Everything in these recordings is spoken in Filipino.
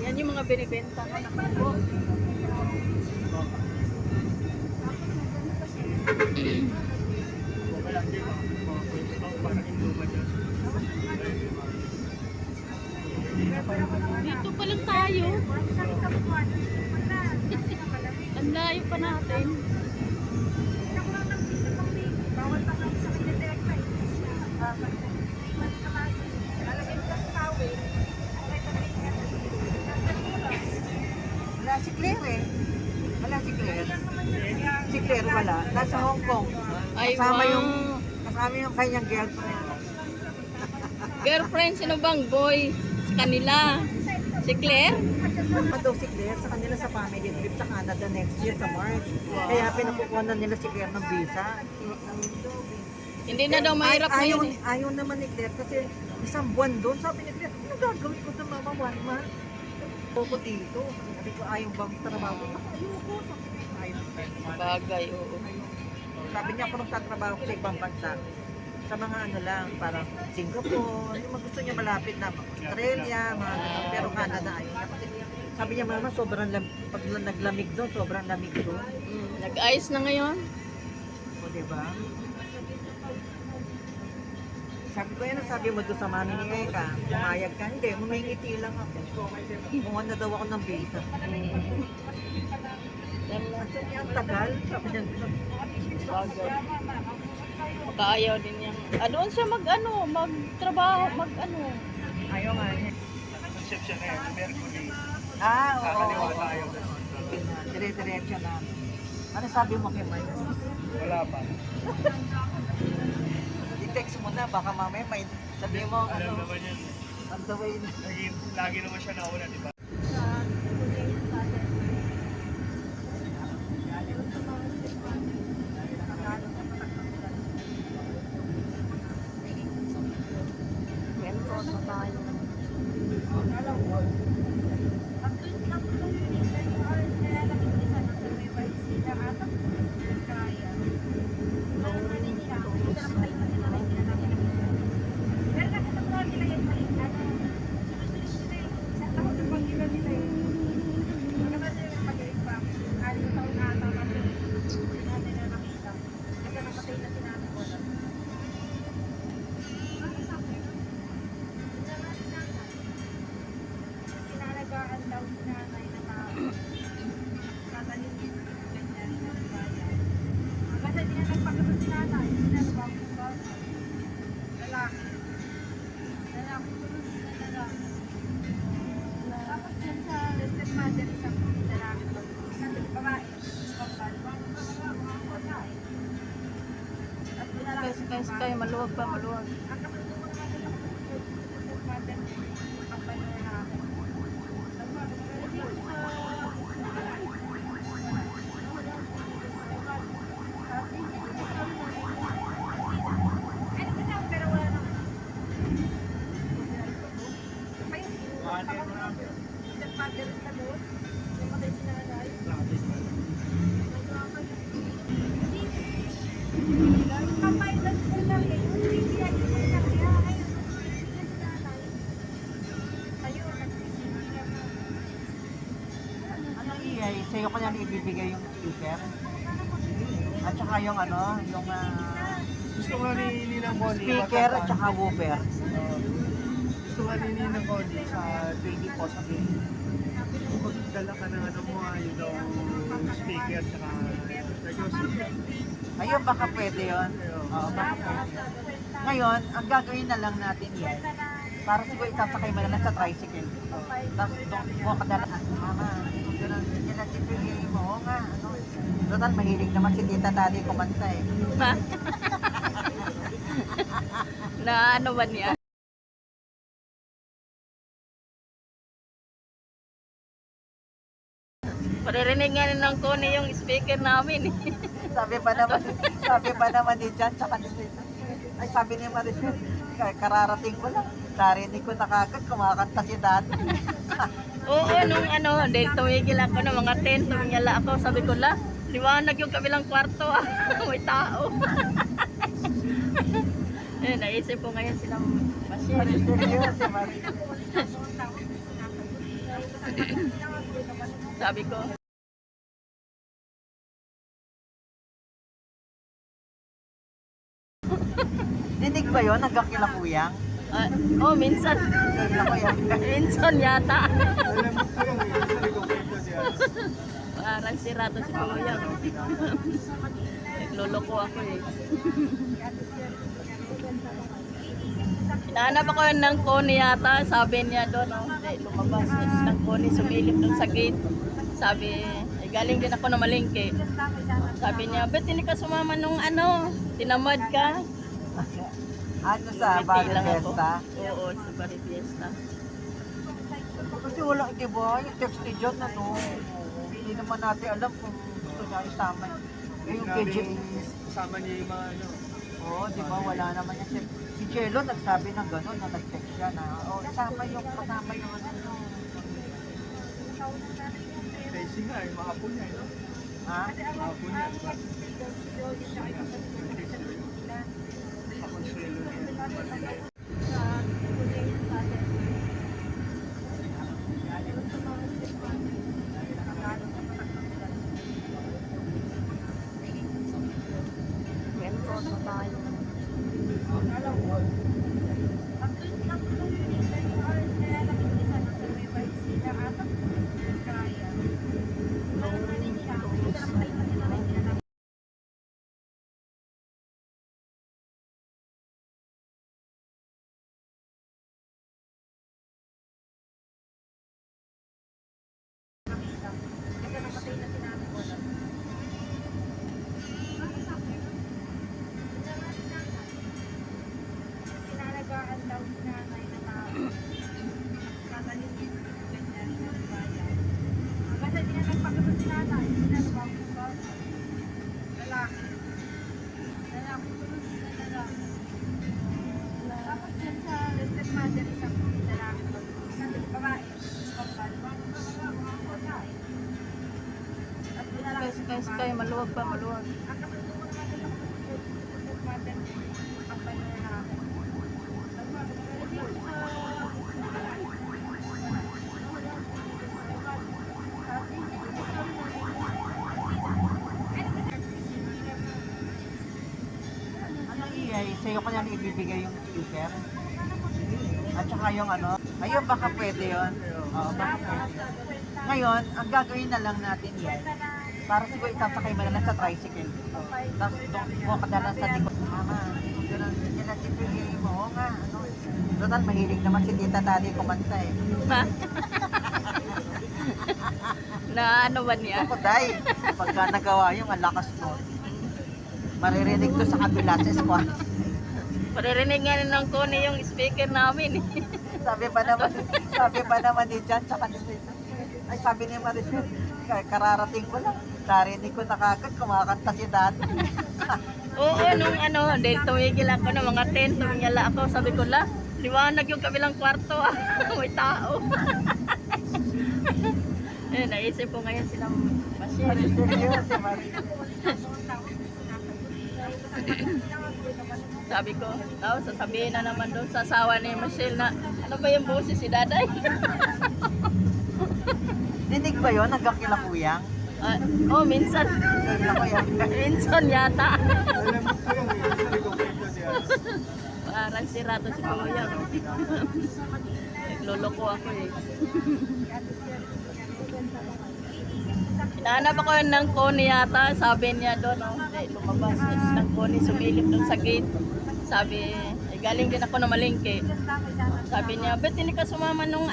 Yan yung mga binibenta ko na kubo. Dito pa lang tayo. Ang layo pa natin. Wala si Claire eh. Wala si Claire. Si Claire wala. Nasa Hong Kong. Ay, Kasama wow. yung kanyang girlfriend. Girlfriend, sino bang boy? Sa kanila. Si Claire? Pa daw si Claire sa kanila sa family trip sa Canada next year sa March. Kaya pinakukuha na nila si Claire ng visa. Hindi na daw mahirap ayaw, ngayon eh. ayaw naman ni Claire kasi isang buwan doon. Sabi ni Claire, ano gagawin ko na mama 1 month? Ako dito. Sabi ko, ayaw bang trabaho? Ayoko. Sabi ko, ayaw. Bagay, oo. Sabi niya ako nagtatrabaho sa ibang bansa. Sa mga ano lang, parang Singapore, yung gusto niya malapit na, Australia, mga ganun. Pero Canada ayaw niya. Kasi sabi niya, mama, sobrang pag naglamig doon, sobrang lamig doon. Nag-ice na ngayon. O, diba? Sabi ko, yan ang sabi mo doon sa mami ni Eka, pumayag ka. Hindi, mamingiti lang ako. Kumuha na daw ako ng visa. Kasi niya, ang tagal. Sabi niya, Bagay. Makaayaw din yan. Doon siya magtrabaho, ayaw nga niya. Conception na yan, Mercury. Oo. Kakaliwa tayo. Dire-diretso na. Ano sabi mo kay Mike? Wala pa. I-text mo na, baka mamaya may sabi mo, Alam naman yan. on the way na. Lagi naman siya nauna, di ba? Kwento na tayo. Sky, maluwag pa, maluwag. Ano iyay? Sa'yo ko yan ibibigay yung speaker. At saka yung ano, yung Gusto nga ni Ninang Connie. speaker at saka woofer. Gusto nga ni Ninang Connie sa 20 po sabi. Magdala ka ng ano mo, yung daw speaker at saka Ayun, baka pwede yun. Oo, baka pwede. Ngayon, ang gagawin na lang natin yan, para siguro itasakay mo na lang sa tricycle. Tapos doon mo kadala, mama, ganun, yan ang tipigay mo. Oo nga, ano. Total, mahilig naman si Tita Tali kumanta eh. Na ano ba niya? Paririnig nga rin ng Connie yung speaker namin. Sabi pa naman ni Jan, tsaka ni Tita. Ay, sabi ni Marisol, kararating ko lang. Narinig ko na kagad, kumakanta si Dati. Oo, nung tumigil ako ng mga 10, tumingala ako. Sabi ko, liwanag yung kabilang kwarto. May tao. Naisip ko ngayon silang Michelle. Maricel yun, si Maricel. Sabi ko, Dinig ba yun hanggang kila Kuyang? minsan. Kila Kuyang. Minsan yata. Alam mo po yung isa ko kwento siya. Parang sirato si Kuya. Nagloloko ako eh. Hinahanap ako ng Connie yata. Sabi niya doon, hindi, lumabas. Ng Connie, sumilip doon sa gate. Sabi, ay galing din ako na malingke. Sabi niya, ba't hindi ka sumama nung tinamad ka? Ano sa Ngiti Bali lang ako. Fiesta? Oo, sa Bali Fiesta. Kasi wala, di ba? Yung text ni John, hindi naman natin alam kung gusto niya isama. Yung KJ, Kasama niya yung mga oo, di ba? Wala naman yan. Si Jello nagsabi ng gano'n, na nag-text siya na, kasama yung Casey nga, yung mga apo niya, no? ha? Mga apo niya, diba? Kakonsuelo niya. Kwento na tayo. Sky, maluwag pa, maluwag. Ano iyay? Sa'yo ko yan ibibigay yung speaker? At saka yung ayun baka pwede yun. Oo, baka pwede. Ngayon, ang gagawin na lang natin yan, para siguro isasakay mo na lang sa tricycle. Tapos doon ka na lang sa likod. Mama, ganun, yan ang tipigay mo. Oo nga, total, mahilig naman si Tita Tali kumanta eh. Na ano ba niya? Ako dahil, pagka nagawa yung ang lakas mo, maririnig to sa kabila sa squad. Paririnig nga rin ng Connie yung speaker namin. Sabi pa naman ni Jan sa kanila. Ay, sabi ni Maricel, kararating ko lang. Narinig ko na kagad, kumakanta si Dad. Oo, nung tumigil ako ng mga 10, tumingala ako. Sabi ko, liwanag yung kabilang kwarto ah. May tao. Naisip ko ngayon silang Michelle. Maricel yun, si Maricel. Sabi ko, sasabihin na naman doon sa asawa ni Michelle na, ano ba yung boses si Daday? Dinig ba yun hanggang kila Kuyang? Minsan. Kila Kuyang. Minsan yata. Alam mo po yung isa ko kwento siya. Parang sirato si Kuya. Nagloloko ako eh. Hinahanap ako ng Connie yata. Sabi niya doon, hindi, lumabas. Ng Connie, sumilip doon sa gate. Sabi, ay galing din ako na malingke. Sabi niya, ba't hindi ka sumama nung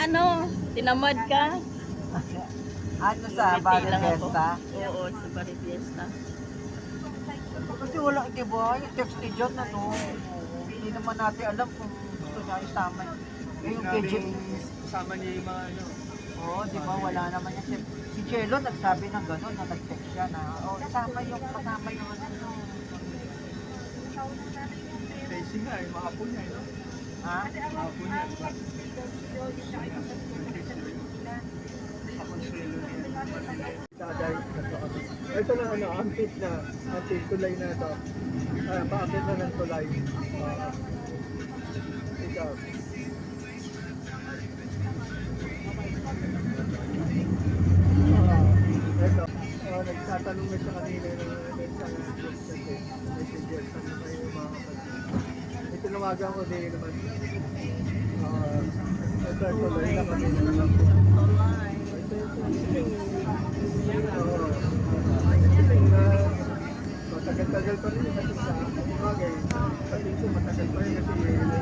tinamad ka? Ano sa Ngiti Bali lang ako. Fiesta? Oo, sa Bali Fiesta. Kasi wala, di ba? Yung text ni John, hindi naman natin alam kung gusto niya isama. Yung KJ, Kasama niya yung mga oo, di ba? Wala naman yan. Si Jello nagsabi ng gano'n, na nag-text siya na, kasama yung Casey nga, yung mga apo niya, no? ha? Mga apo niya, diba? Kakonsuelo niya. Ito na ampit na, tulay na ito. Paakit na ng tulay. up. Ito. Nagtatanong na siya kanina sa group kasi. Messages. Ano kayo mga kapatid? May tinawagan ko din naman. Ito tuloy na kanina naman po. Matagal-tagal pa rin kasi sa bagay. Pati ito matagal pa rin kasi